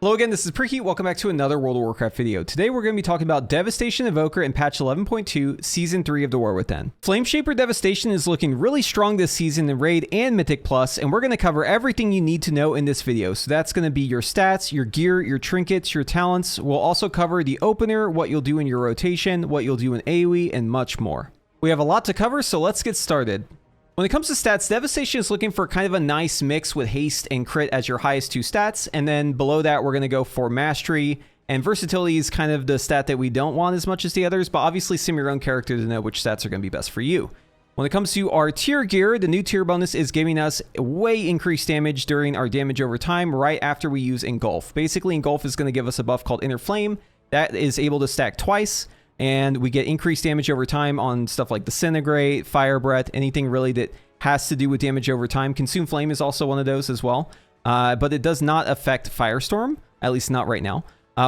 Hello again, this is Preheat. Welcome back to another World of Warcraft video. Today we're going to be talking about Devastation Evoker in patch 11.2, Season 3 of the War Within. Flameshaper Devastation is looking really strong this season in Raid and Mythic Plus, and we're going to cover everything you need to know in this video. So that's going to be your stats, your gear, your trinkets, your talents. We'll also cover the opener, what you'll do in your rotation, what you'll do in AOE, and much more. We have a lot to cover, so let's get started. When it comes to stats, Devastation is looking for kind of a nice mix with haste and crit as your highest two stats, and then below that we're going to go for mastery, and versatility is kind of the stat that we don't want as much as the others, but obviously sim your own character to know which stats are going to be best for you. When it comes to our tier gear, the new tier bonus is giving us way increased damage during our damage over time right after we use Engulf. Basically, Engulf is going to give us a buff called Inner Flame that is able to stack twice, and we get increased damage over time on stuff like Disintegrate, Fire Breath, anything really that has to do with damage over time. Consume Flame is also one of those as well, but it does not affect Firestorm, at least not right now.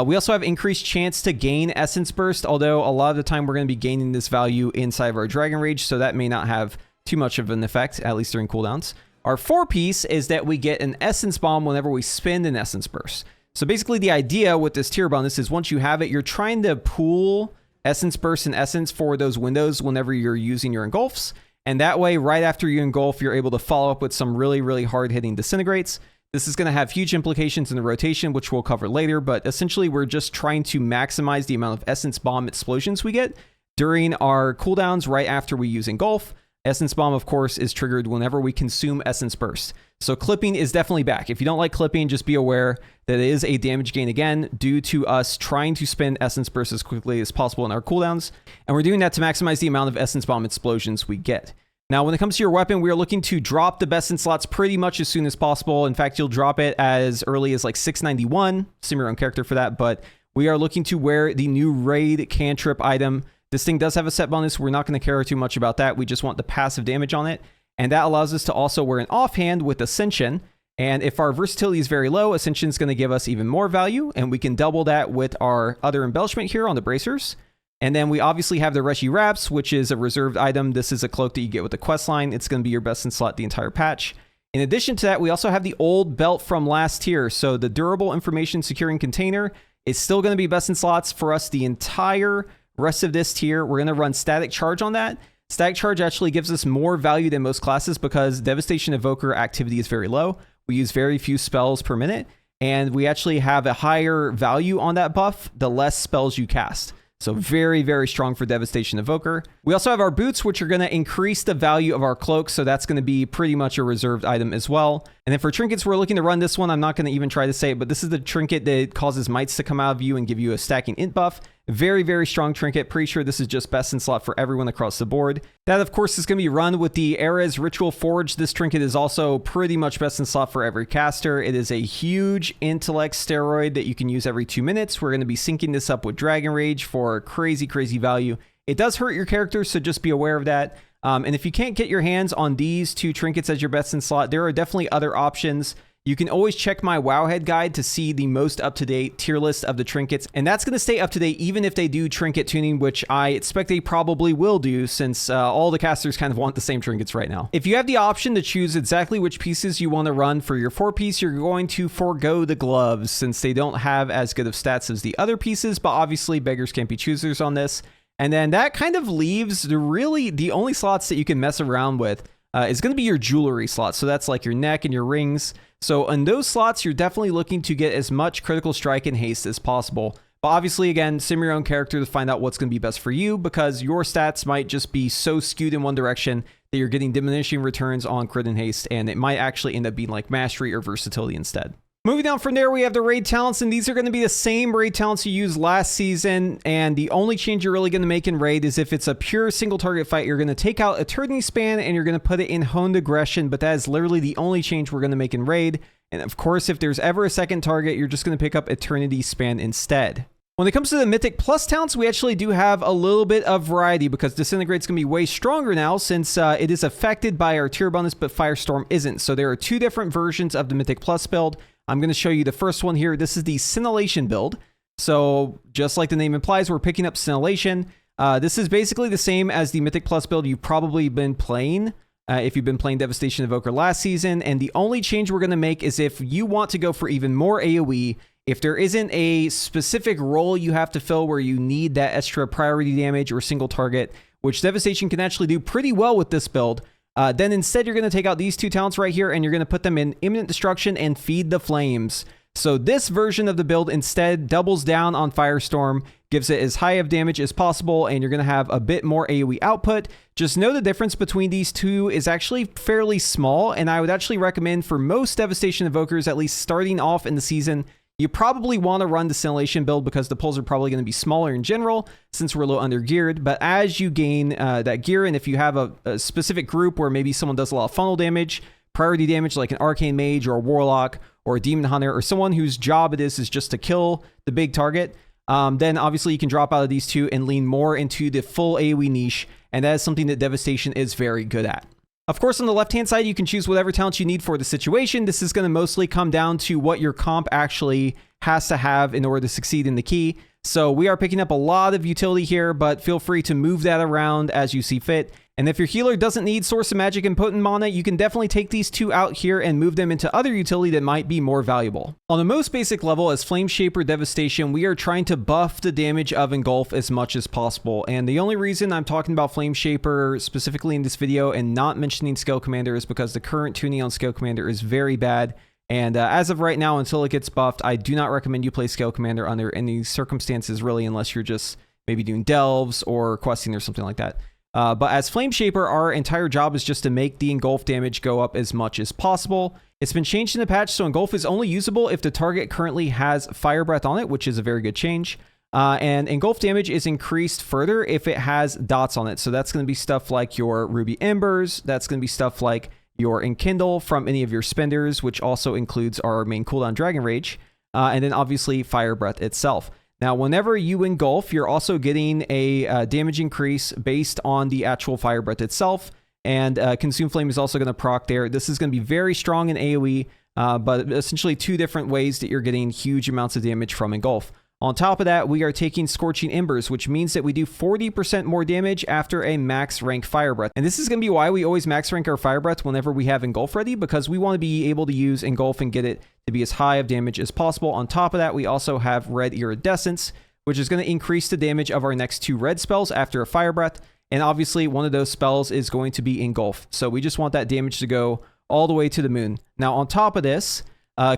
We also have increased chance to gain Essence Burst, although a lot of the time we're going to be gaining this value inside of our Dragon Rage, so that may not have too much of an effect, at least during cooldowns. Our 4-piece is that we get an Essence Bomb whenever we spend an Essence Burst. So basically the idea with this tier bonus is once you have it, you're trying to pool Essence Burst and Essence for those windows whenever you're using your Engulfs. And that way, right after you Engulf, you're able to follow up with some really hard-hitting Disintegrates. This is going to have huge implications in the rotation, which we'll cover later, but essentially we're just trying to maximize the amount of Essence Bomb explosions we get during our cooldowns right after we use Engulf. Essence Bomb, of course, is triggered whenever we consume Essence Burst. So clipping is definitely back. If you don't like clipping, just be aware that it is a damage gain again due to us trying to spend Essence Burst as quickly as possible in our cooldowns. And we're doing that to maximize the amount of Essence Bomb explosions we get. Now, when it comes to your weapon, we are looking to drop the best in slots pretty much as soon as possible. In fact, you'll drop it as early as like 691. Sim your own character for that, but we are looking to wear the new Raid cantrip item. This thing does have a set bonus. We're not going to care too much about that. We just want the passive damage on it. And that allows us to also wear an offhand with Ascension. And if our versatility is very low, Ascension is going to give us even more value. And we can double that with our other embellishment here on the bracers. And then we obviously have the Reshi Wraps, which is a reserved item. This is a cloak that you get with the quest line. It's going to be your best in slot the entire patch. In addition to that, we also have the old belt from last tier. So the durable information securing container is still going to be best in slots for us the entire rest of this tier. We're going to run Static Charge on that. Static Charge actually gives us more value than most classes because Devastation Evoker activity is very low. We use very few spells per minute, and we actually have a higher value on that buff the less spells you cast. So very strong for Devastation Evoker. We also have our boots, which are going to increase the value of our cloak. So that's going to be pretty much a reserved item as well. And then for trinkets, we're looking to run this one. I'm not going to even try to say it, but this is the trinket that causes mites to come out of you and give you a stacking int buff. Very strong trinket. Pretty sure this is just best in slot for everyone across the board. That, of course, is going to be run with the Ares Ritual Forge. This trinket is also pretty much best in slot for every caster. It is a huge intellect steroid that you can use every 2 minutes. We're going to be syncing this up with Dragon Rage for crazy value. It does hurt your character, so just be aware of that. And if you can't get your hands on these two trinkets as your best in slot, there are definitely other options. You can always check my Wowhead guide to see the most up-to-date tier list of the trinkets, and that's going to stay up-to-date even if they do trinket tuning, which I expect they probably will do since all the casters kind of want the same trinkets right now. If you have the option to choose exactly which pieces you want to run for your 4-piece, you're going to forego the gloves since they don't have as good of stats as the other pieces, but obviously beggars can't be choosers on this. And then that kind of leaves the only slots that you can mess around with is going to be your jewelry slots. So that's like your neck and your rings. So in those slots, you're definitely looking to get as much critical strike and haste as possible. But obviously, again, sim your own character to find out what's going to be best for you because your stats might just be so skewed in one direction that you're getting diminishing returns on crit and haste, and it might actually end up being like mastery or versatility instead. Moving down from there, we have the raid talents, and these are going to be the same raid talents you used last season, and the only change you're really going to make in raid is if it's a pure single target fight, you're going to take out Eternity Span and you're going to put it in Honed Aggression, but that is literally the only change we're going to make in raid. And of course, if there's ever a second target, you're just going to pick up Eternity Span instead. When it comes to the Mythic Plus talents, we actually do have a little bit of variety because Disintegrate's going to be way stronger now since it is affected by our tier bonus, but Firestorm isn't. So there are two different versions of the Mythic Plus build. I'm going to show you the first one here. This is the Scintillation build. So just like the name implies, we're picking up Scintillation. This is basically the same as the Mythic Plus build you've probably been playing if you've been playing Devastation Evoker last season. And the only change we're going to make is if you want to go for even more AOE, If there isn't a specific role you have to fill where you need that extra priority damage or single target, which Devastation can actually do pretty well with this build, then instead you're going to take out these two talents right here and you're going to put them in Imminent Destruction and Feed the Flames. So this version of the build instead doubles down on Firestorm, gives it as high of damage as possible, and you're going to have a bit more AoE output. Just know the difference between these two is actually fairly small, and I would actually recommend for most Devastation Evokers, at least starting off in the season, you probably want to run the Scintillation build because the pulls are probably going to be smaller in general since we're a little under geared. But as you gain that gear, and if you have a specific group where maybe someone does a lot of funnel damage, priority damage like an Arcane Mage or a Warlock or a Demon Hunter or someone whose job it is just to kill the big target, then obviously you can drop out of these two and lean more into the full AoE niche. And that is something that Devastation is very good at. Of course, on the left-hand side, you can choose whatever talents you need for the situation. This is going to mostly come down to what your comp actually has to have in order to succeed in the key. So we are picking up a lot of utility here, but feel free to move that around as you see fit. And if your healer doesn't need Source of Magic and Potent Mana, you can definitely take these two out here and move them into other utility that might be more valuable. On the most basic level, as Flameshaper Devastation, we are trying to buff the damage of Engulf as much as possible. And the only reason I'm talking about Flameshaper specifically in this video and not mentioning Scale Commander is because the current tuning on Scale Commander is very bad. And as of right now, until it gets buffed, I do not recommend you play Scale Commander under any circumstances, really, unless you're just maybe doing delves or questing or something like that. But as Flameshaper, our entire job is just to make the Engulf damage go up as much as possible. It's been changed in the patch, so Engulf is only usable if the target currently has Fire Breath on it, which is a very good change. And Engulf damage is increased further if it has dots on it. So that's going to be stuff like your Ruby Embers. That's going to be stuff like your Enkindle from any of your spenders, which also includes our main cooldown Dragon Rage. And then obviously Fire Breath itself. Now, whenever you engulf, you're also getting a damage increase based on the actual Fire Breath itself. And Consume Flame is also going to proc there. This is going to be very strong in AoE, but essentially two different ways that you're getting huge amounts of damage from engulf. On top of that, we are taking Scorching Embers, which means that we do 40% more damage after a max rank Fire Breath. And this is going to be why we always max rank our Fire Breath whenever we have Engulf ready, because we want to be able to use Engulf and get it to be as high of damage as possible. On top of that, we also have Red Iridescence, which is going to increase the damage of our next two red spells after a Fire Breath. And obviously, one of those spells is going to be Engulf. So we just want that damage to go all the way to the moon. Now, on top of this,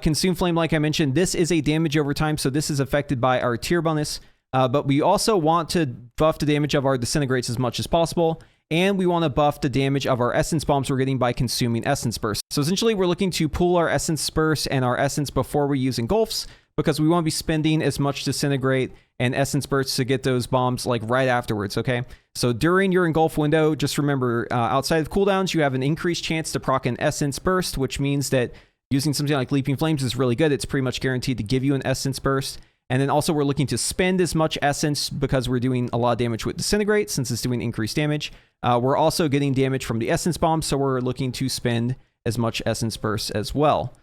Consume Flame, like I mentioned, this is a damage over time, so this is affected by our tier bonus, but we also want to buff the damage of our Disintegrates as much as possible, and we want to buff the damage of our Essence Bombs we're getting by consuming Essence Burst. So essentially, we're looking to pool our Essence Burst and our Essence before we use Engulfs, because we want to be spending as much Disintegrate and Essence Bursts to get those bombs like right afterwards, okay? So during your Engulf window, just remember, outside of cooldowns, you have an increased chance to proc an Essence Burst, which means that using something like Leaping Flames is really good. It's pretty much guaranteed to give you an Essence Burst. And then also we're looking to spend as much Essence because we're doing a lot of damage with Disintegrate since it's doing increased damage. We're also getting damage from the Essence Bomb, so we're looking to spend as much Essence Burst as well.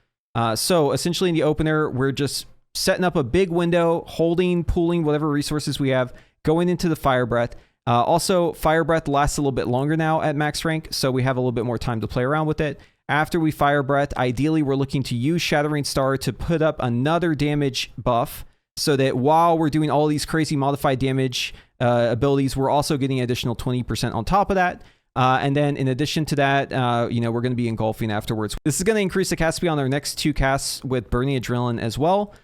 So essentially in the opener, we're just setting up a big window, holding, pooling whatever resources we have, going into the Fire Breath. Also, Fire Breath lasts a little bit longer now at max rank, so we have a little bit more time to play around with it. After we Fire Breath, ideally we're looking to use Shattering Star to put up another damage buff so that while we're doing all these crazy modified damage abilities, we're also getting an additional 20% on top of that. And then in addition to that, we're going to be engulfing afterwards. This is going to increase the cast speed on our next two casts with Burning Adrenaline as well.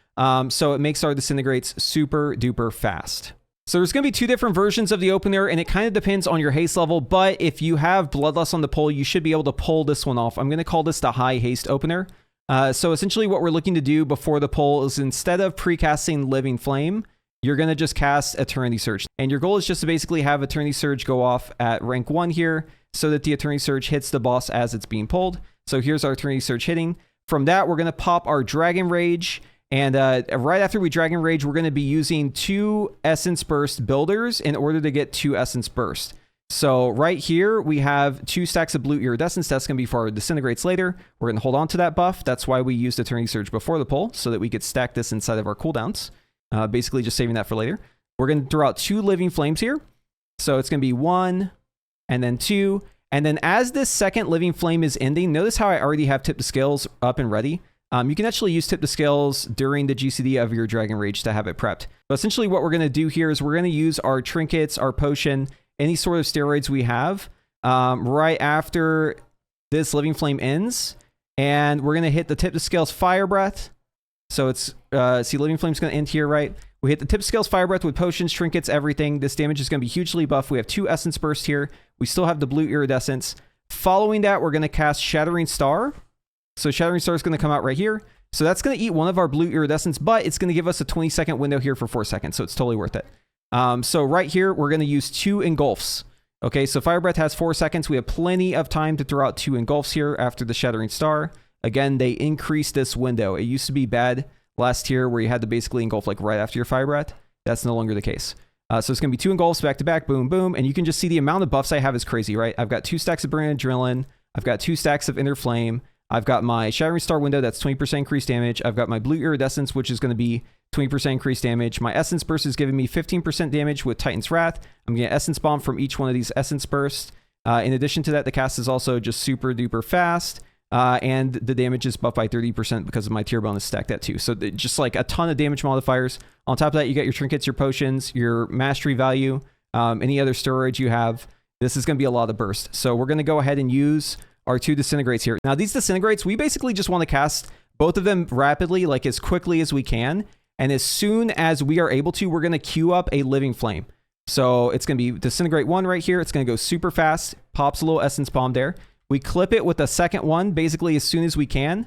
So it makes our Disintegrates super duper fast. So there's going to be two different versions of the opener, and it kind of depends on your haste level, but if you have Bloodlust on the pull, you should be able to pull this one off. I'm going to call this the high haste opener. So essentially what we're looking to do before the pull is instead of pre-casting Living Flame, you're going to just cast Eternity Surge. And your goal is just to basically have Eternity Surge go off at rank 1 here so that the Eternity Surge hits the boss as it's being pulled. So here's our Eternity Surge hitting. From that, we're going to pop our Dragon Rage. And right after we Dragon Rage, we're going to be using 2 Essence Burst builders in order to get 2 Essence Burst. So right here, we have 2 stacks of Blue Iridescence. That's going to be for our Disintegrates later. We're going to hold on to that buff. That's why we used Eternity Surge before the pull, so that we could stack this inside of our cooldowns. Basically just saving that for later. We're going to throw out 2 Living Flames here. So it's going to be 1, and then 2. And then as this second Living Flame is ending, notice how I already have Tip the Scales up and ready. You can actually use Tip the Scales during the GCD of your Dragon Rage to have it prepped. But essentially what we're going to do here is we're going to use our trinkets, our potion, any sort of steroids we have right after this Living Flame ends. And we're going to hit the Tip the Scales Fire Breath. So it's, see, Living Flame's going to end here, right? We hit the Tip the Scales Fire Breath with potions, trinkets, everything. This damage is going to be hugely buffed. We have 2 Essence Bursts here. We still have the blue Iridescence. Following that, we're going to cast Shattering Star. So Shattering Star is going to come out right here. So that's going to eat one of our blue Iridescence, but it's going to give us a 20-second window here for 4 seconds. So it's totally worth it. So right here, we're going to use 2 Engulfs. Okay, so Fire Breath has 4 seconds. We have plenty of time to throw out 2 Engulfs here after the Shattering Star. Again, they increased this window. It used to be bad last tier where you had to basically engulf like right after your Fire Breath. That's no longer the case. So it's going to be 2 Engulfs back to back, boom, boom. And you can just see the amount of buffs I have is crazy, right? I've got 2 stacks of Burning Adrenaline. I've got 2 stacks of Inner Flame. I've got my Shattering Star window, that's 20% increased damage. I've got my blue Iridescence, which is going to be 20% increased damage. My Essence Burst is giving me 15% damage with Titan's Wrath. I'm getting Essence Bomb from each one of these Essence Bursts. In addition to that, the cast is also just super duper fast. And the damage is buffed by 30% because of my tier bonus stacked at 2. So just like a ton of damage modifiers. On top of that, you get your trinkets, your potions, your mastery value, any other steroids you have. This is going to be a lot of burst. So we're going to go ahead and use our 2 Disintegrates here. Now these Disintegrates, we basically just want to cast both of them rapidly, like as quickly as we can. And as soon as we are able to, we're going to queue up a Living Flame. So it's going to be Disintegrate 1 right here. It's going to go super fast. Pops a little Essence Bomb there. We clip it with the second one basically as soon as we can.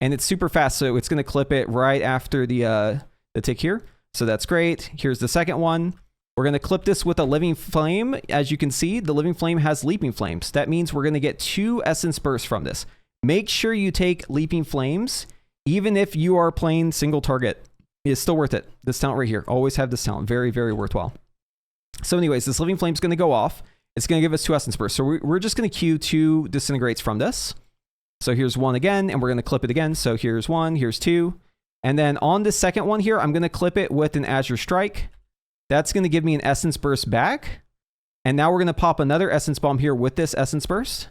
And it's super fast. So it's going to clip it right after the tick here. So that's great. Here's the second one. We're going to clip this with a Living Flame. As you can see, the Living Flame has Leaping Flames. That means we're going to get 2 Essence Bursts from this. Make sure you take Leaping Flames, even if you are playing single target. It's still worth it. This talent right here. Always have this talent. Very, very worthwhile. So anyways, this Living Flame is going to go off. It's going to give us 2 Essence Bursts. So we're just going to queue 2 Disintegrates from this. So here's 1 again, and we're going to clip it again. So here's 1, here's 2. And then on the second one here, I'm going to clip it with an Azure Strike. That's going to give me an Essence Burst back. And now we're going to pop another Essence Bomb here with this Essence Burst.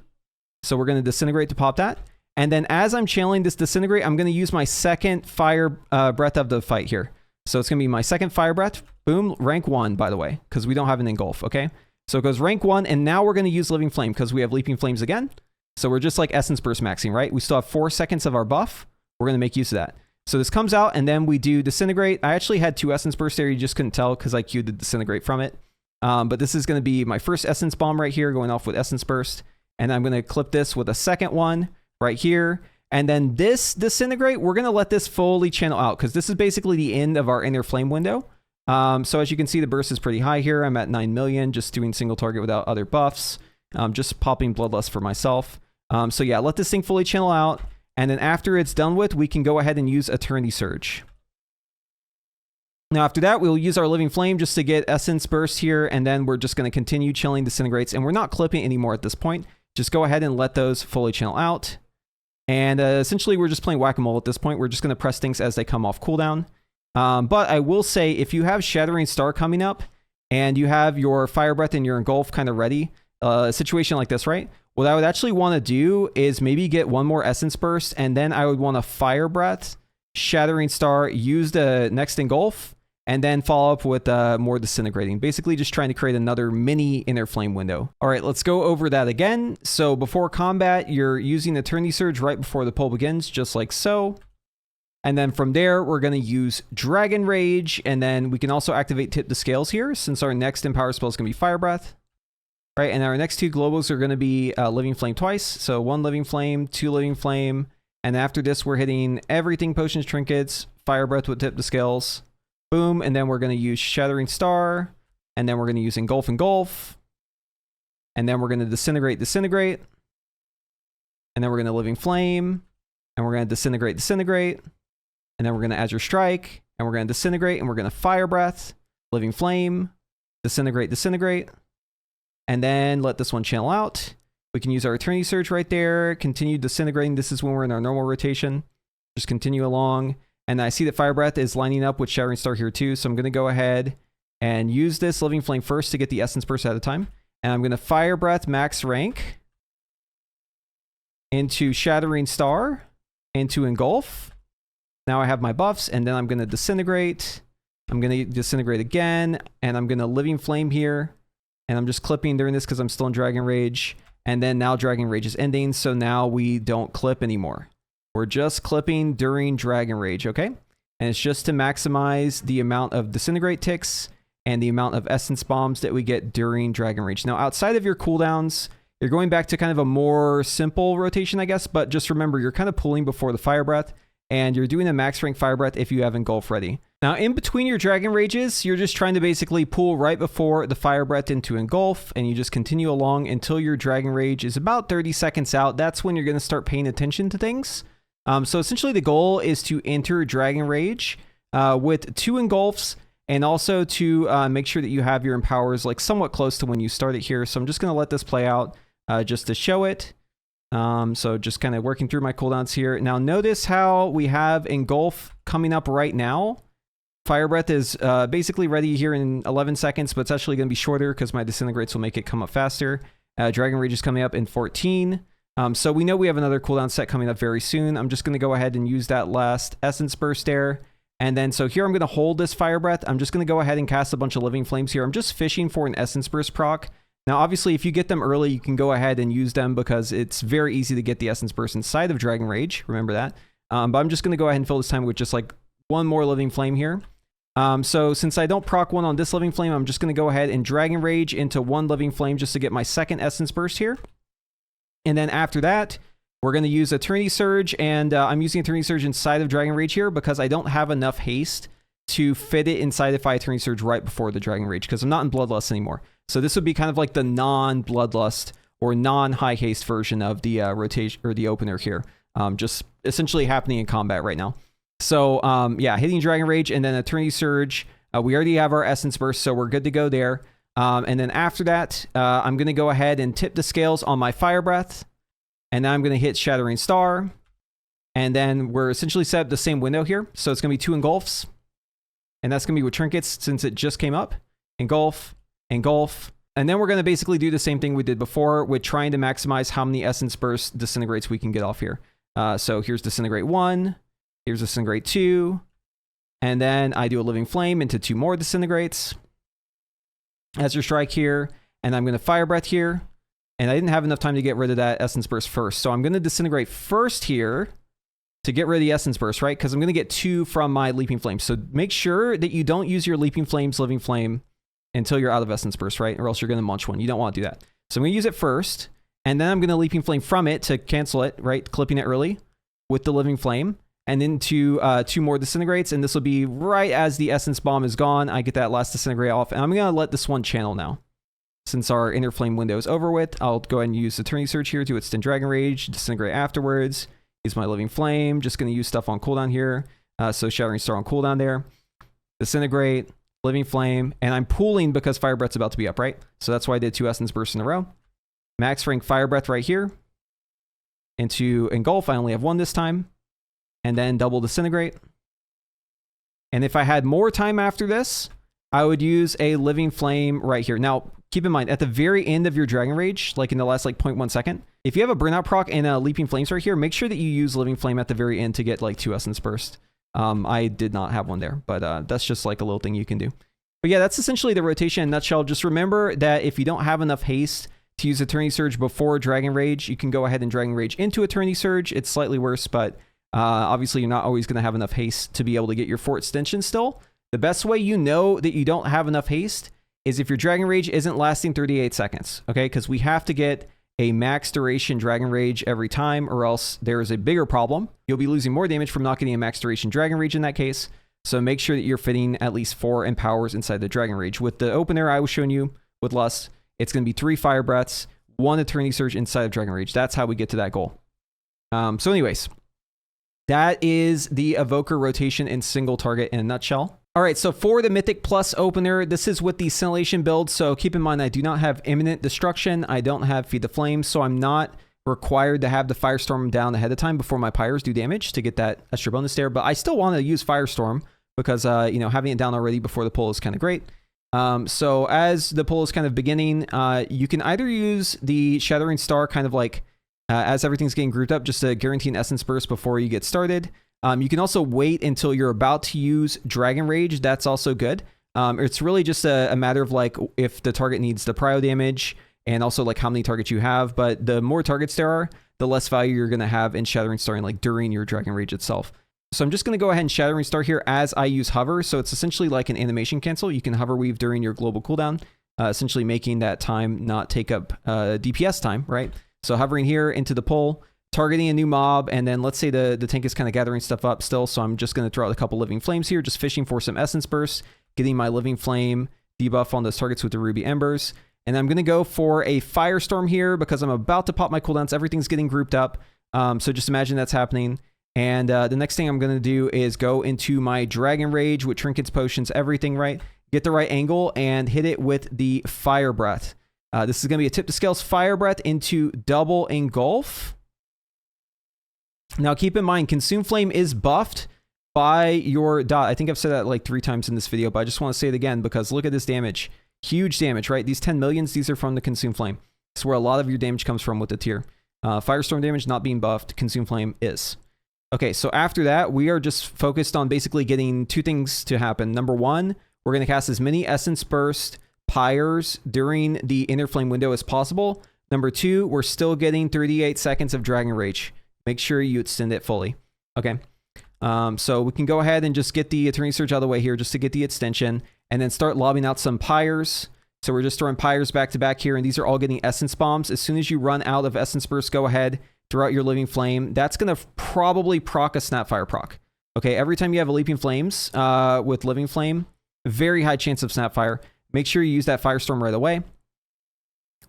So we're going to Disintegrate to pop that. And then as I'm channeling this Disintegrate, I'm going to use my second Fire Breath of the fight here. So it's going to be my second Fire Breath. Boom, rank 1, by the way, because we don't have an Engulf, okay? So it goes rank 1, and now we're going to use Living Flame because we have Leaping Flames again. So we're just like Essence Burst maxing, right? We still have 4 seconds of our buff. We're going to make use of that. So this comes out, and then we do Disintegrate. I actually had 2 Essence Bursts there. You just couldn't tell because I queued the Disintegrate from it. But this is going to be my first Essence Bomb right here, going off with Essence Burst. And I'm going to clip this with a second one right here. And then this Disintegrate, we're going to let this fully channel out because this is basically the end of our Inner Flame window. So as you can see, the burst is pretty high here. I'm at 9 million, just doing single target without other buffs. Just popping Bloodlust for myself. So yeah, let this thing fully channel out. And then after it's done with, we can go ahead and use Eternity Surge. Now after that, we'll use our Living Flame just to get Essence Burst here. And then we're just going to continue chilling Disintegrates. And we're not clipping anymore at this point. Just go ahead and let those fully channel out. And essentially, we're just playing Whack-A-Mole at this point. We're just going to press things as they come off cooldown. But I will say, if you have Shattering Star coming up, and you have your Fire Breath and your Engulf kind of ready, a situation like this, right? What I would actually want to do is maybe get 1 more Essence Burst, and then I would want to Fire Breath, Shattering Star, use the next Engulf, and then follow up with more Disintegrating. Basically just trying to create another mini Inner Flame window. All right, let's go over that again. So before combat, you're using Eternity Surge right before the pull begins, just like so. And then from there, we're going to use Dragon Rage, and then we can also activate Tip the Scales here, since our next Empower spell is going to be Fire Breath. Right, and our next 2 globals are going to be Living Flame twice. So 1 Living Flame, 2 Living Flame. And after this, we're hitting everything Potions, Trinkets, Fire Breath with Tip the Scales. Boom, and then we're going to use Shattering Star. And then we're going to use Engulf. And then we're going to Disintegrate. And then we're going to Living Flame. And we're going to Disintegrate. And then we're going to Azure Strike. And we're going to Disintegrate. And we're going to Fire Breath, Living Flame, Disintegrate. And then let this one channel out. We can use our Eternity Surge right there. Continue Disintegrating. This is when we're in our normal rotation. Just continue along. And I see that Fire Breath is lining up with Shattering Star here too. So I'm going to go ahead and use this Living Flame first to get the Essence Burst at a time. And I'm going to Fire Breath max rank into Shattering Star, into Engulf. Now I have my buffs, and then I'm going to disintegrate. I'm going to disintegrate again, and I'm going to living flame here. And I'm just clipping during this because I'm still in Dragon Rage. And then now Dragon Rage is ending, so now we don't clip anymore. We're just clipping during Dragon Rage, okay? And it's just to maximize the amount of disintegrate ticks and the amount of essence bombs that we get during Dragon Rage. Now, outside of your cooldowns, you're going back to kind of a more simple rotation, I guess, but just remember, you're kind of pulling before the Fire Breath, and you're doing a max rank Fire Breath if you have Engulf ready. Now, in between your Dragon Rages, you're just trying to basically pull right before the Fire Breath into Engulf, and you just continue along until your Dragon Rage is about 30 seconds out. That's when you're going to start paying attention to things. So essentially the goal is to enter Dragon Rage with 2 Engulfs, and also to make sure that you have your Empowers like somewhat close to when you start it here. So I'm just going to let this play out just to show it. So just kind of working through my cooldowns here. Now notice how we have Engulf coming up right now. Fire Breath is basically ready here in 11 seconds, but it's actually going to be shorter because my Disintegrates will make it come up faster. Dragon Rage is coming up in 14. So we know we have another cooldown set coming up very soon. I'm just going to go ahead and use that last Essence Burst there. And then, so here I'm going to hold this Fire Breath. I'm just going to go ahead and cast a bunch of Living Flames here. I'm just fishing for an Essence Burst proc. Now, obviously, if you get them early, you can go ahead and use them because it's very easy to get the Essence Burst inside of Dragon Rage. Remember that. But I'm just going to go ahead and fill this time with just like one more Living Flame here. So since I don't proc one on this Living Flame, I'm just going to go ahead and Dragon Rage into 1 Living Flame just to get my second Essence Burst here. And then after that, we're going to use Eternity Surge, and I'm using Eternity Surge inside of Dragon Rage here because I don't have enough haste to fit it inside if I Eternity Surge right before the Dragon Rage because I'm not in Bloodlust anymore. So this would be kind of like the non-Bloodlust or non-high haste version of the rotation or the opener here, just essentially happening in combat right now. So yeah, hitting Dragon Rage and then Eternity Surge. We already have our Essence Burst, so we're good to go there. And then after that, I'm going to go ahead and tip the scales on my Fire Breath. And then I'm going to hit Shattering Star. And then we're essentially set up the same window here. So it's going to be 2 Engulfs. And that's going to be with Trinkets since it just came up. Engulf, Engulf. And then we're going to basically do the same thing we did before with trying to maximize how many Essence Burst Disintegrates we can get off here. So here's Disintegrate 1. Here's Disintegrate 2. And then I do a Living Flame into 2 more Disintegrates as your strike here. And I'm going to Fire Breath here. And I didn't have enough time to get rid of that Essence Burst first. So I'm going to Disintegrate first here to get rid of the Essence Burst, right? Because I'm going to get 2 from my Leaping Flame. So make sure that you don't use your Leaping Flame's Living Flame until you're out of Essence Burst, right? Or else you're going to munch one. You don't want to do that. So I'm going to use it first. And then I'm going to Leaping Flame from it to cancel it, right? Clipping it early with the Living Flame. And then 2 more Disintegrates. And this will be right as the Essence Bomb is gone. I get that last Disintegrate off. And I'm going to let this one channel now. Since our Inner Flame window is over with, I'll go ahead and use Eternity Surge here to extend Dragon Rage, Disintegrate afterwards, use my Living Flame, just going to use stuff on cooldown here, so Shattering Star on cooldown there, Disintegrate, Living Flame, and I'm pooling because Fire Breath's about to be up, right? So that's why I did 2 Essence Bursts in a row. Max rank Fire Breath right here, into Engulf, I only have 1 this time, and then double Disintegrate. And if I had more time after this, I would use a Living Flame right here. Now, keep in mind, at the very end of your Dragon Rage, like in the last like 0.1 second, if you have a Burnout proc and a Leaping Flames right here, make sure that you use Living Flame at the very end to get like 2 Essence Burst. I did not have one there, but that's just like a little thing you can do. But yeah, that's essentially the rotation in a nutshell. Just remember that if you don't have enough haste to use Eternity Surge before Dragon Rage, you can go ahead and Dragon Rage into Eternity Surge. It's slightly worse, but obviously you're not always going to have enough haste to be able to get your 4 extension still. The best way you know that you don't have enough haste is if your Dragon Rage isn't lasting 38 seconds, okay? Because we have to get a max duration Dragon Rage every time, or else there is a bigger problem. You'll be losing more damage from not getting a max duration Dragon Rage in that case. So make sure that you're fitting at least 4 Empowers inside the Dragon Rage. With the opener I was showing you with Lust, it's going to be 3 Fire Breaths, 1 Eternity Surge inside of Dragon Rage. That's how we get to that goal. So anyways, that is the Evoker rotation in single target in a nutshell. All right, so for the Mythic Plus opener, this is with the Scintillation build. So keep in mind, I do not have Imminent Destruction. I don't have Feed the Flames, so I'm not required to have the Firestorm down ahead of time before my Pyres do damage to get that extra bonus there. But I still want to use Firestorm because, you know, having it down already before the pull is kind of great. So as the pull is kind of beginning, you can either use the Shattering Star kind of like as everything's getting grouped up just to guarantee an Essence Burst before you get started. You can also wait until you're about to use Dragon Rage. That's also good. It's really just a matter of like if the target needs the prio damage and also like how many targets you have. But the more targets there are, the less value you're going to have in Shattering Star and like during your Dragon Rage itself. So I'm just going to go ahead and Shattering Star here as I use hover. So it's essentially like an animation cancel. You can hover weave during your global cooldown, essentially making that time not take up DPS time, right? So hovering here into the pull, targeting a new mob, and then let's say the tank is kind of gathering stuff up still. So I'm just going to throw out a couple Living Flames here, just fishing for some Essence Burst, getting my Living Flame debuff on those targets with the Ruby Embers. And I'm going to go for a Firestorm here because I'm about to pop my cooldowns. Everything's getting grouped up. So just imagine that's happening. And the next thing I'm going to do is go into my Dragon Rage with Trinkets, Potions, everything, right? Get the right angle and hit it with the Fire Breath. This is going to be a tip to scales Fire Breath into double engulf. Now keep in mind, Consume Flame is buffed by your dot. I think I've said that like 3 times in this video, but I just want to say it again because look at this damage. Huge damage, right? These 10 millions, these are from the Consume Flame. This is where a lot of your damage comes from with the tier. Firestorm damage not being buffed, Consume Flame is. Okay, so after that, we are just focused on basically getting 2 things to happen. Number 1, we're going to cast as many Essence Burst Pyres during the Inner Flame window as possible. Number 2, we're still getting 38 seconds of Dragon Rage. Make sure you extend it fully. Okay, so we can go ahead and just get the Eternity Surge out of the way here just to get the extension, and then start lobbing out some Pyres. So we're just throwing Pyres back to back here, and these are all getting Essence Bombs. As soon as you run out of Essence Burst, go ahead, throw out your Living Flame. That's going to probably proc a Snapfire proc. Okay, every time you have a Leaping Flames with Living Flame, very high chance of Snapfire. Make sure you use that Firestorm right away.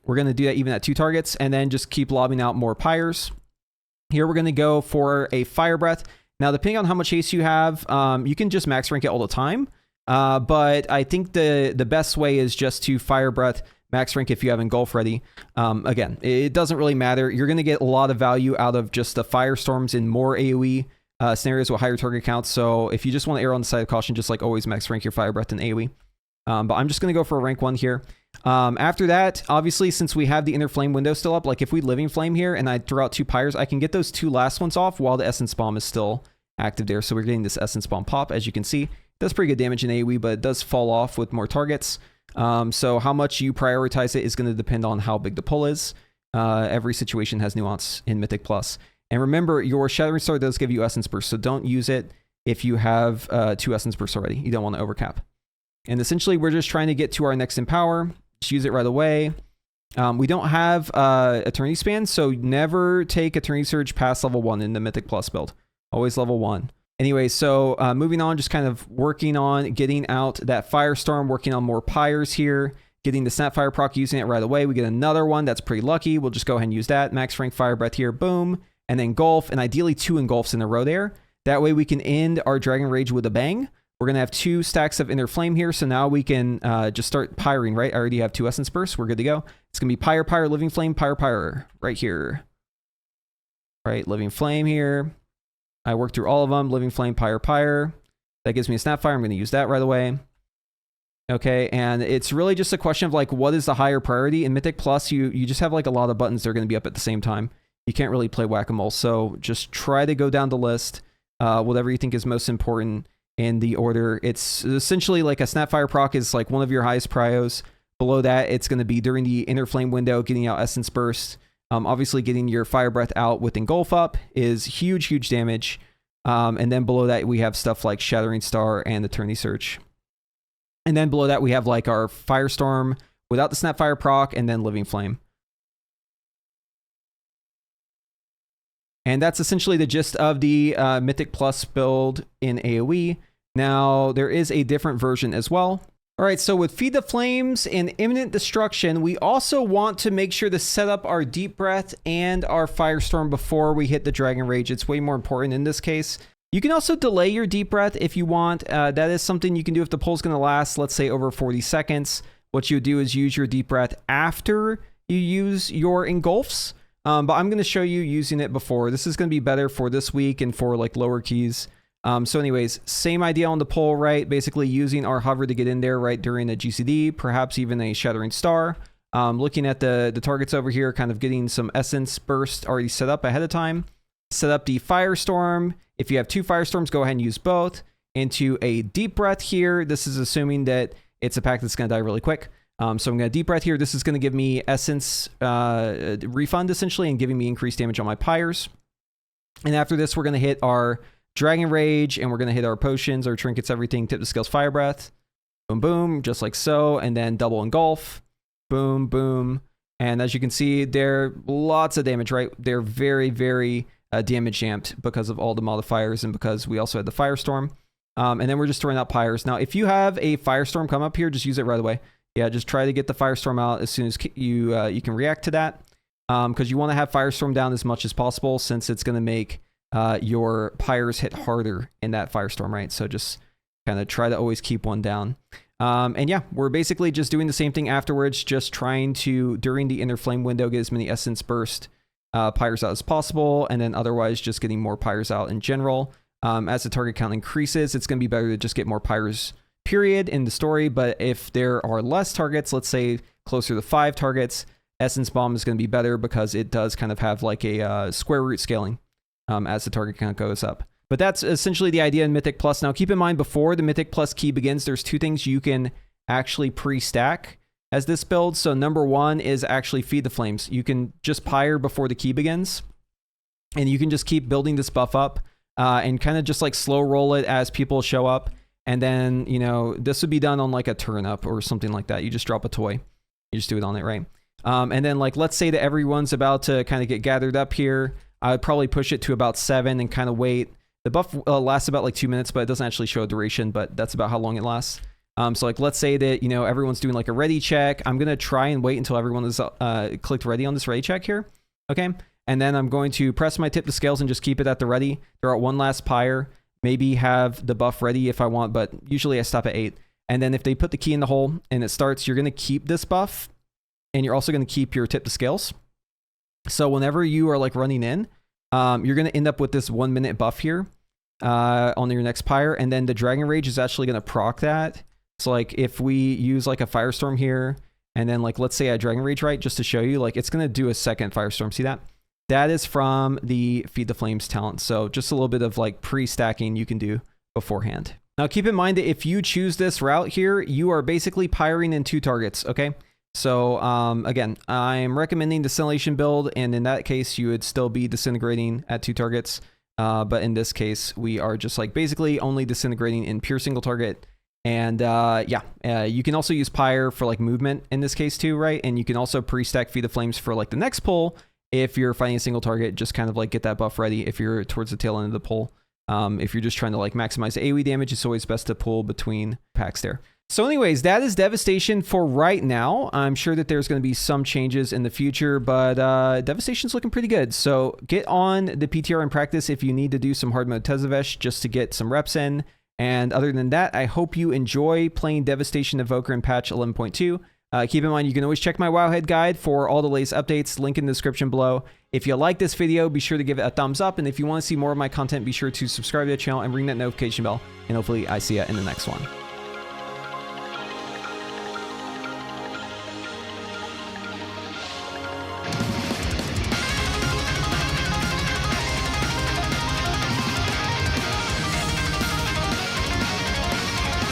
We're going to do that even at 2 targets, and then just keep lobbing out more Pyres. Here we're going to go for a Fire Breath. Now, depending on how much haste you have, you can just max rank it all the time. But I think the best way is just to Fire Breath max rank if you have Engulf ready. Again, it doesn't really matter. You're going to get a lot of value out of just the Firestorms in more AoE scenarios with higher target counts. So if you just want to err on the side of caution, just like always max rank your Fire Breath in AoE. But I'm just going to go for a rank 1 here. After that, obviously, since we have the Inner Flame window still up, like if we Living Flame here and I throw out 2 Pyres, I can get those 2 last ones off while the Essence Bomb is still active there. So we're getting this Essence Bomb pop, as you can see. It does pretty good damage in AoE, but it does fall off with more targets. So how much you prioritize it is going to depend on how big the pull is. Every situation has nuance in Mythic Plus. And remember, your Shattering Star does give you Essence Burst, so don't use it if you have 2 Essence Bursts already. You don't want to overcap. And essentially, we're just trying to get to our next Empower. Just use it right away. We don't have Eternity Span, so never take Eternity Surge past level 1 in the Mythic Plus build. Always level 1. Anyway, so moving on, just kind of working on getting out that Firestorm, working on more Pyres here, getting the Snapfire proc, using it right away. We get another one that's pretty lucky. We'll just go ahead and use that. Max rank Fire Breath here, boom. And then Engulf, and ideally 2 Engulfs in a row there. That way we can end our Dragon Rage with a bang. We're going to have 2 stacks of Inner Flame here, so now we can just start pyring, right? I already have 2 Essence Bursts. We're good to go. It's going to be Pyre, Pyre, Living Flame, Pyre, Pyre, right here. Right, Living Flame here. I worked through all of them. Living Flame, Pyre, Pyre. That gives me a Snapfire. I'm going to use that right away. Okay, and it's really just a question of like, what is the higher priority? In Mythic Plus, you just have like a lot of buttons that are going to be up at the same time. You can't really play whack-a-mole, so just try to go down the list, whatever you think is most important in the order. It's essentially like a Snapfire proc is like one of your highest prios. Below that, it's going to be during the Inner Flame window, getting out Essence Burst. Obviously, getting your Fire Breath out with Engulf up is huge, huge damage. And then below that, we have stuff like Shattering Star and Eternity Surge. And then below that, we have like our Firestorm without the Snapfire proc, and then Living Flame. And that's essentially the gist of the Mythic Plus build in AoE. Now, there is a different version as well. All right, so with Feed the Flames and Imminent Destruction, we also want to make sure to set up our Deep Breath and our Firestorm before we hit the Dragon Rage. It's way more important in this case. You can also delay your Deep Breath if you want. That is something you can do if the pull's going to last, let's say, over 40 seconds. What you do is use your Deep Breath after you use your Engulfs. But I'm going to show you using it before. This is going to be better for this week and for like lower keys. So anyways, same idea on the pull, right? Basically using our hover to get in there, right, during a GCD, perhaps even a Shattering Star. Looking at the targets over here, kind of getting some Essence Burst already set up ahead of time. set up the Firestorm. If you have 2 Firestorms, go ahead and use both. Into a Deep Breath here. This is assuming that it's a pack that's going to die really quick. So I'm going to Deep Breath here. This is going to give me Essence refund, essentially, and giving me increased damage on my Pyres. And after this, we're going to hit our Dragon Rage, and we're going to hit our potions, our trinkets, everything. Tip the Scales Fire Breath. Boom, boom, just like so. And then double Engulf. Boom, boom. And as you can see, they're lots of damage, right? They're very, very damage amped because of all the modifiers and because we also had the Firestorm. And then we're just throwing out Pyres. Now, if you have a Firestorm come up here, just use it right away. Yeah, just try to get the Firestorm out as soon as you can react to that. Because you want to have Firestorm down as much as possible, since it's going to make your Pyres hit harder in that Firestorm, right? So just kind of try to always keep one down. And yeah, we're basically just doing the same thing afterwards, just trying to, during the Inner Flame window, get as many Essence Burst Pyres out as possible, and then otherwise just getting more Pyres out in general. As the target count increases, it's going to be better to just get more Pyres, period, in the story. But if there are less targets, let's say closer to 5 targets, Essence Bomb is going to be better because it does kind of have like a square root scaling as the target count goes up. But that's essentially the idea in Mythic Plus. Now, keep in mind, before the Mythic Plus key begins, there's 2 things you can actually pre-stack as this build. So number 1 is actually Feed the Flames. You can just Pyre before the key begins, and you can just keep building this buff up. And kind of just like slow roll it as people show up. And then, you know, this would be done on like a turn up or something like that. You just drop a toy. You just do it on it, right? And then like, let's say that everyone's about to kind of get gathered up here. I would probably push it to about 7 and kind of wait. The buff lasts about like 2 minutes, but it doesn't actually show a duration, but that's about how long it lasts. So like, let's say that, you know, everyone's doing like a ready check. I'm going to try and wait until everyone is clicked ready on this ready check here. Okay. And then I'm going to press my Tip the Scales and just keep it at the ready. Throw out 1 last Pyre. Maybe have the buff ready if I want, but usually I stop at 8. And then if they put the key in the hole and it starts, you're going to keep this buff. And you're also going to keep your Tip the Scales. So whenever you are like running in, you're going to end up with this 1 minute buff here on your next Pyre. And then the Dragon Rage is actually going to proc that. So like if we use like a Firestorm here, and then like, let's say I Dragon Rage, right? Just to show you, like it's going to do a second Firestorm. See that? That is from the Feed the Flames talent. So just a little bit of like pre-stacking you can do beforehand. Now keep in mind that if you choose this route here, you are basically pyring in 2 targets, okay? So again, I'm recommending the Scintillation build, and in that case, you would still be disintegrating at 2 targets. But in this case, we are just like basically only disintegrating in pure single target. And you can also use Pyre for like movement in this case too, right? And you can also pre-stack Feed the Flames for like the next pull. If you're fighting a single target, just kind of like get that buff ready if you're towards the tail end of the pull. If you're just trying to like maximize the AOE damage, it's always best to pull between packs there. So anyways, that is Devastation for right now. I'm sure that there's going to be some changes in the future, but Devastation's looking pretty good. So get on the PTR and practice if you need to do some hard mode Tezavesh just to get some reps in. And other than that, I hope you enjoy playing Devastation Evoker in patch 11.2. Keep in mind, you can always check my Wowhead guide for all the latest updates, link in the description below. If you like this video, be sure to give it a thumbs up. And if you want to see more of my content, be sure to subscribe to the channel and ring that notification bell. And hopefully I see you in the next one.